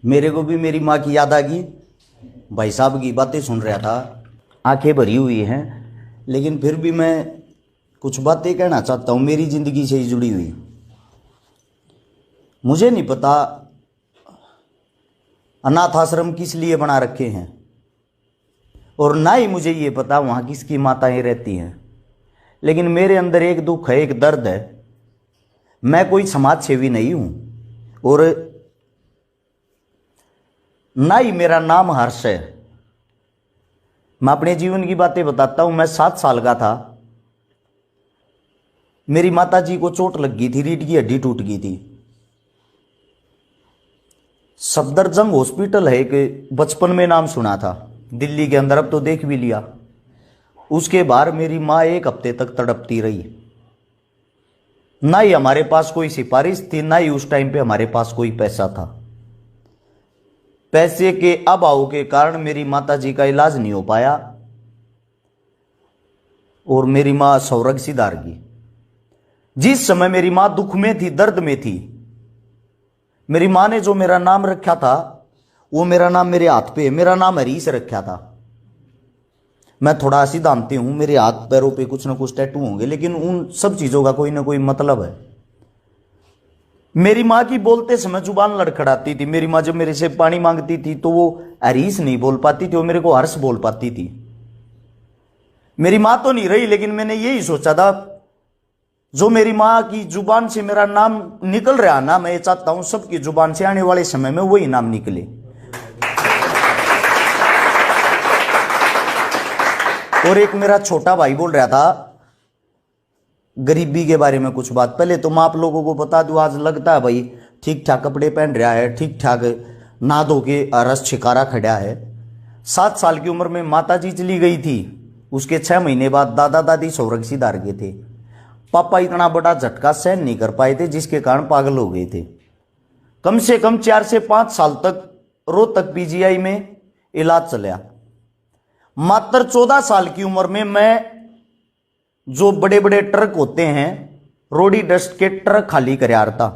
मेरे को भी मेरी माँ की याद आ गई। भाई साहब की बातें सुन रहा था, आंखें भरी हुई हैं, लेकिन फिर भी मैं कुछ बातें कहना चाहता हूँ मेरी ज़िंदगी से ही जुड़ी हुई। मुझे नहीं पता अनाथ आश्रम किस लिए बना रखे हैं, और ना ही मुझे ये पता वहाँ किसकी माताएं रहती हैं, लेकिन मेरे अंदर एक दुख है, एक दर्द है। मैं कोई समाज सेवी नहीं हूँ और ना ही मेरा नाम हर्ष है। मैं अपने जीवन की बातें बताता हूँ। मैं 7 साल का था, मेरी माता जी को चोट लग गई थी, रीढ़ की हड्डी टूट गई थी। सफदरजंग हॉस्पिटल है एक, बचपन में नाम सुना था, दिल्ली के अंदर, अब तो देख भी लिया। उसके बाद मेरी माँ 1 हफ्ते तक तड़पती रही। ना ही हमारे पास कोई सिफारिश थी, ना ही उस टाइम पे हमारे पास कोई पैसा था। पैसे के अभाव के कारण मेरी माता जी का इलाज नहीं हो पाया और मेरी माँ स्वर्ग सिधार गई। जिस समय मेरी माँ दुख में थी, दर्द में थी, मेरी माँ ने जो मेरा नाम रखा था वो मेरा नाम मेरे हाथ पे, मेरा नाम हरीश रखा था। मैं थोड़ा सिद्धांती हूं, मेरे हाथ पैरों पे कुछ ना कुछ टैटू होंगे, लेकिन उन सब चीजों का कोई ना कोई मतलब है। मेरी माँ की बोलते समय जुबान लड़खड़ाती थी। मेरी माँ जब मेरे से पानी मांगती थी तो वो हरीश नहीं बोल पाती थी, वो मेरे को हर्ष बोल पाती थी। मेरी माँ तो नहीं रही, लेकिन मैंने यही सोचा था, जो मेरी माँ की जुबान से मेरा नाम निकल रहा ना, मैं ये चाहता हूं सबकी जुबान से आने वाले समय में वही नाम निकले। और एक मेरा छोटा भाई बोल रहा था गरीबी के बारे में कुछ बात। पहले तो मैं आप लोगों को बता दूं, आज लगता है भाई ठीक ठाक कपड़े पहन रहा है, ठीक ठाक नहा धो के रस छिकारा खड़ा है। 7 साल की उम्र में माता जी चली गई थी, उसके 6 महीने बाद दादा दादी स्वर्ग सिधार गए थे। पापा इतना बड़ा झटका सहन नहीं कर पाए थे, जिसके कारण पागल हो गए थे। कम से कम 4 से 5 साल तक रोहतक पीजीआई में इलाज चला। मात्र 14 साल की उम्र में मैं जो बड़े बड़े ट्रक होते हैं, रोडी डस्ट के ट्रक खाली कर आ रहा था,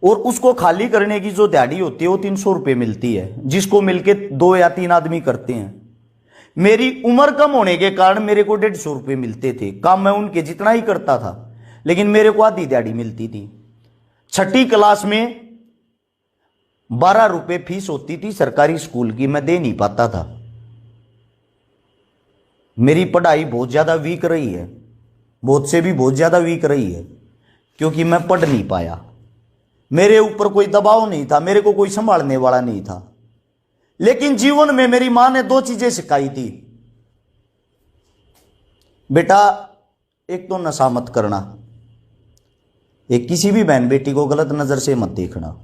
और उसको खाली करने की जो दिहाड़ी होती है वो 300 रुपये मिलती है, जिसको मिलके 2 या 3 आदमी करते हैं। मेरी उम्र कम होने के कारण मेरे को 150 रुपये मिलते थे। काम मैं उनके जितना ही करता था, लेकिन मेरे को आधी दिहाड़ी मिलती थी। 6ठी क्लास में 12 रुपये फीस होती थी सरकारी स्कूल की, मैं दे नहीं पाता था। मेरी पढ़ाई बहुत ज्यादा वीक रही है, बहुत से भी बहुत ज्यादा वीक रही है, क्योंकि मैं पढ़ नहीं पाया। मेरे ऊपर कोई दबाव नहीं था, मेरे को कोई संभालने वाला नहीं था। लेकिन जीवन में मेरी मां ने 2 चीजें सिखाई थी। बेटा, एक तो नशा मत करना, एक किसी भी बहन बेटी को गलत नजर से मत देखना।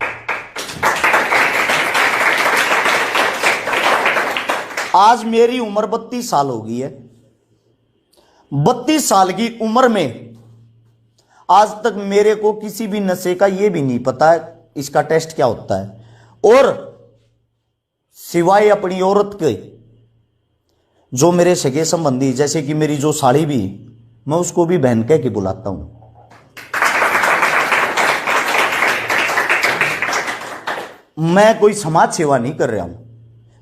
आज मेरी उम्र 32 साल हो गई है। 32 साल की उम्र में आज तक मेरे को किसी भी नशे का ये भी नहीं पता है इसका टेस्ट क्या होता है। और सिवाय अपनी औरत के, जो मेरे सगे संबंधी, जैसे कि मेरी जो साड़ी भी, मैं उसको भी बहन कह के बुलाता हूं। मैं कोई समाज सेवा नहीं कर रहा हूं,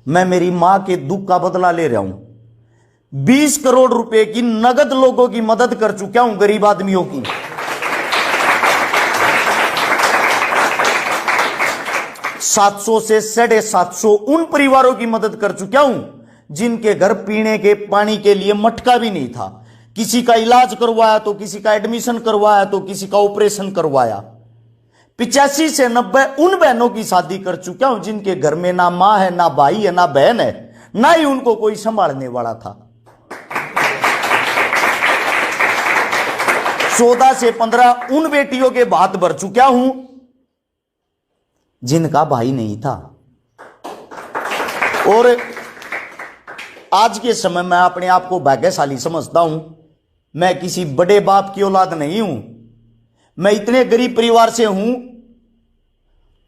मैं मेरी मां के दुख का बदला ले रहा हूं। 20 करोड़ रुपए की नगद लोगों की मदद कर चुका हूं, गरीब आदमियों की। 700 से 750 उन परिवारों की मदद कर चुका हूं जिनके घर पीने के पानी के लिए मटका भी नहीं था। किसी का इलाज करवाया तो किसी का एडमिशन करवाया तो किसी का ऑपरेशन करवाया। 85 से 90 उन बहनों की शादी कर चुका हूं जिनके घर में ना मां है, ना भाई है, ना बहन है, ना ही उनको कोई संभालने वाला था। 14 से 15 उन बेटियों के भात भर चुका हूं जिनका भाई नहीं था। और आज के समय में अपने आप को भाग्यशाली समझता हूं। मैं किसी बड़े बाप की औलाद नहीं हूं, मैं इतने गरीब परिवार से हूं।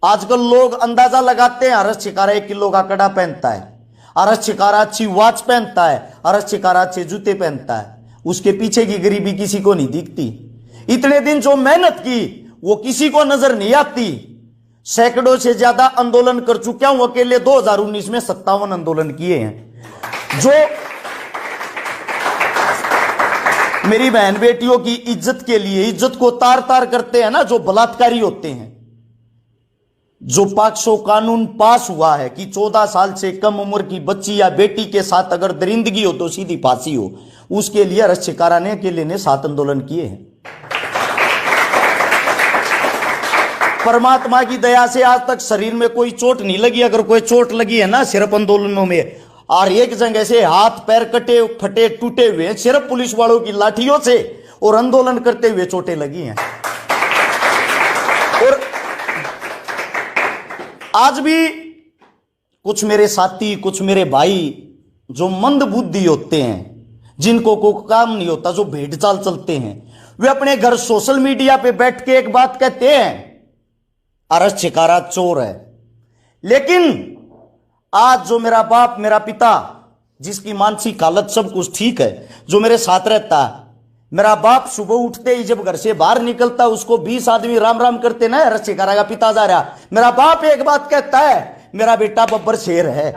आजकल लोग अंदाजा लगाते हैं, हर्ष छिकारा 1 किलो का कड़ा पहनता है, हर्ष छिकारा अच्छी वॉच पहनता है, हर्ष छिकारा अच्छे जूते पहनता है। उसके पीछे की गरीबी किसी को नहीं दिखती। इतने दिन जो मेहनत की वो किसी को नजर नहीं आती। सैकड़ों से ज्यादा आंदोलन कर चुका हूं। अकेले 2019 में 57 आंदोलन किए हैं। जो मेरी बहन बेटियों की इज्जत के लिए, इज्जत को तार तार करते हैं ना, जो बलात्कारी होते हैं, जो पॉक्सो कानून पास हुआ है कि 14 साल से कम उम्र की बच्ची या बेटी के साथ अगर दरिंदगी हो तो सीधी फांसी हो, उसके लिए अरश शिकारा ने अकेले ने 7 आंदोलन किए हैं। परमात्मा की दया से आज तक शरीर में कोई चोट नहीं लगी। अगर कोई चोट लगी है ना सिर्फ आंदोलनों में, और एक जगह से हाथ पैर कटे फटे टूटे हुए सिर्फ पुलिस वालों की लाठियों से और आंदोलन करते हुए चोटें लगी हैं। और आज भी कुछ मेरे साथी, कुछ मेरे भाई जो मंद बुद्धि होते हैं, जिनको कोई काम नहीं होता, जो भेड़ चाल चलते हैं, वे अपने घर सोशल मीडिया पे बैठ के एक बात कहते हैं, अरश शिकारा चोर है। लेकिन आज जो मेरा बाप, मेरा पिता, जिसकी मानसिक हालत सब कुछ ठीक है, जो मेरे साथ रहता है, मेरा बाप सुबह उठते ही जब घर से बाहर निकलता उसको 20 आदमी राम राम करते ना, अरश शिकारा का पिता जा रहा। मेरा बाप एक बात कहता है, मेरा बेटा बब्बर शेर है।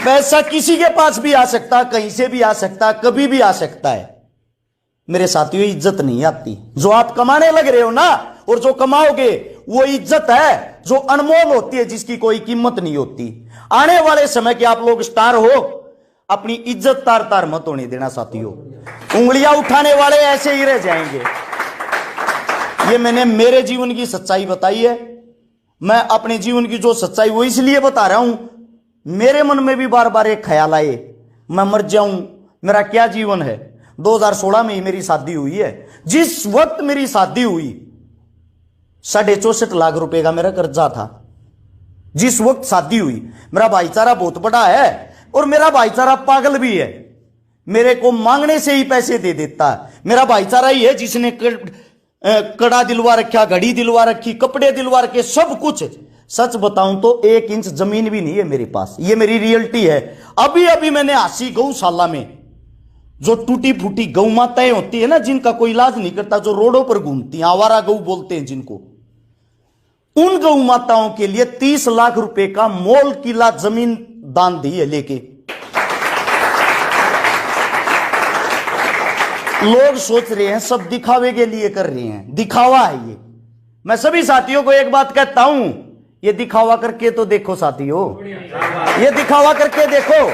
पैसा किसी के पास भी आ सकता, कहीं से भी आ सकता, कभी भी आ सकता है। मेरे साथियों, इज्जत नहीं आती। जो आप कमाने लग रहे हो ना, और जो कमाओगे वो इज्जत है जो अनमोल होती है, जिसकी कोई कीमत नहीं होती। आने वाले समय के आप लोग स्टार हो, अपनी इज्जत तार तार मत होने देना साथियों। उंगलियां उठाने वाले ऐसे ही रह जाएंगे। ये मैंने मेरे जीवन की सच्चाई बताई है। मैं अपने जीवन की जो सच्चाई वो इसलिए बता रहा हूं, मेरे मन में भी बार बार एक ख्याल आए, मैं मर जाऊं, मेरा क्या जीवन है। 2016 में ही मेरी शादी हुई है। जिस वक्त मेरी शादी हुई 64.5 लाख रुपए का मेरा कर्जा था। जिस वक्त शादी हुई, मेरा भाईचारा बहुत बड़ा है और मेरा भाईचारा पागल भी है। मेरे को मांगने से ही पैसे दे देता है। मेरा भाईचारा ही है जिसने कड़ा दिलवा रखा, घड़ी दिलवा रखी, कपड़े दिलवा रखे, सब कुछ। सच बताऊं तो 1 इंच जमीन भी नहीं है मेरे पास। ये मेरी रियलिटी है। अभी अभी मैंने 80 गौशाला में, जो टूटी फूटी गौ माताएं होती है ना, जिनका कोई इलाज नहीं करता, जो रोडों पर घूमती हैं, आवारा गौ बोलते हैं जिनको, उन गौ माताओं के लिए 30 लाख रुपए का मोल किला जमीन दान दी है लेके। लोग सोच रहे हैं सब दिखावे के लिए कर रहे हैं, दिखावा है ये। मैं सभी साथियों को एक बात कहता हूं, ये दिखावा करके तो देखो साथियों, ये दिखावा करके देखो।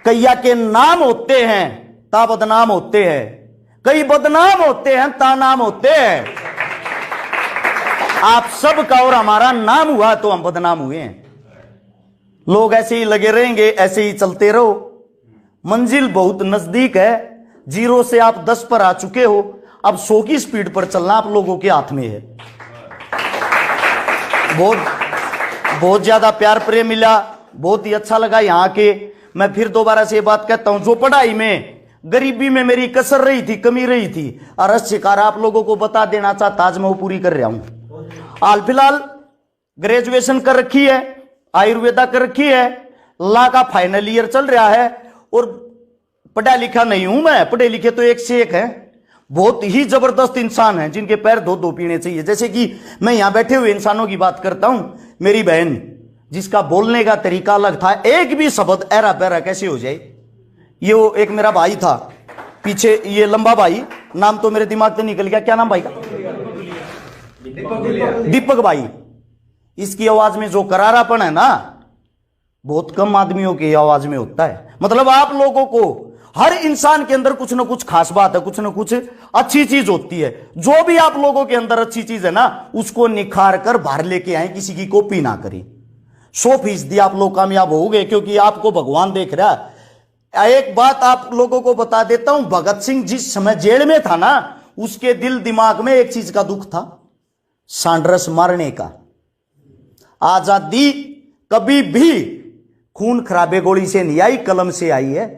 कैया के नाम होते हैं ता बदनाम होते हैं, कई बदनाम होते हैं ता नाम होते हैं। आप सबका और हमारा नाम हुआ तो हम बदनाम हुए हैं। लोग ऐसे ही लगे रहेंगे, ऐसे ही चलते रहो। मंजिल बहुत नजदीक है। 0 से आप 10 पर आ चुके हो, अब 100 की स्पीड पर चलना आप लोगों के हाथ में है। बहुत ज्यादा प्यार प्रेम मिला, बहुत ही अच्छा लगा यहाँ के। मैं फिर दोबारा से ये बात कहता हूं, जो पढ़ाई में, गरीबी में मेरी कसर रही थी, कमी रही थी, अरश शिकारा आप लोगों को बता देना चाहता, आज मैं वो पूरी कर रहा हूं। हाल फिलहाल ग्रेजुएशन कर रखी है, आयुर्वेदा कर रखी है, लॉ का फाइनल ईयर चल रहा है। और पढ़ा लिखा नहीं हूं मैं, पढ़े लिखे तो एक से एक है। बहुत ही जबरदस्त इंसान हैं जिनके पैर धो धो पीने चाहिए। जैसे कि मैं यहां बैठे हुए इंसानों की बात करता हूं, मेरी बहन जिसका बोलने का तरीका अलग था, एक भी शब्द ऐरा पैरा कैसे हो जाए। ये वो एक मेरा भाई था पीछे, ये लंबा भाई, नाम तो मेरे दिमाग से निकल गया, क्या नाम भाई का? दीपक भाई। इसकी आवाज में जो करारापन है ना, बहुत कम आदमियों की आवाज में होता है। मतलब आप लोगों को हर इंसान के अंदर कुछ ना कुछ खास बात है, कुछ ना कुछ अच्छी चीज होती है। जो भी आप लोगों के अंदर अच्छी चीज है ना, उसको निखार कर बाहर लेके आए, किसी की कॉपी ना करें। 100% आप लोग कामयाब हो गए, क्योंकि आपको भगवान देख रहा है। एक बात आप लोगों को बता देता हूं, भगत सिंह जिस समय जेल में था ना, उसके दिल दिमाग में एक चीज का दुख था, सांड्रस मारने का। आजादी कभी भी खून खराबे गोली से नहीं आई, कलम से आई है।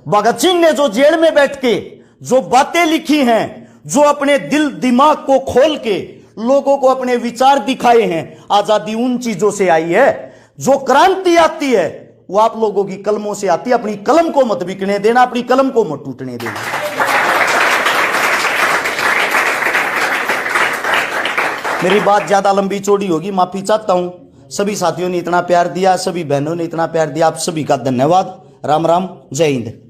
भगत सिंह ने जो जेल में बैठ के जो बातें लिखी हैं, जो अपने दिल दिमाग को खोल के लोगों को अपने विचार दिखाए हैं, आजादी उन चीजों से आई है। जो क्रांति आती है वो आप लोगों की कलमों से आती है। अपनी कलम को मत बिकने देना, अपनी कलम को मत टूटने देना। मेरी बात ज्यादा लंबी चौड़ी होगी, माफी चाहता हूं। सभी साथियों ने इतना प्यार दिया, सभी बहनों ने इतना प्यार दिया, आप सभी का धन्यवाद। राम राम, जय हिंद।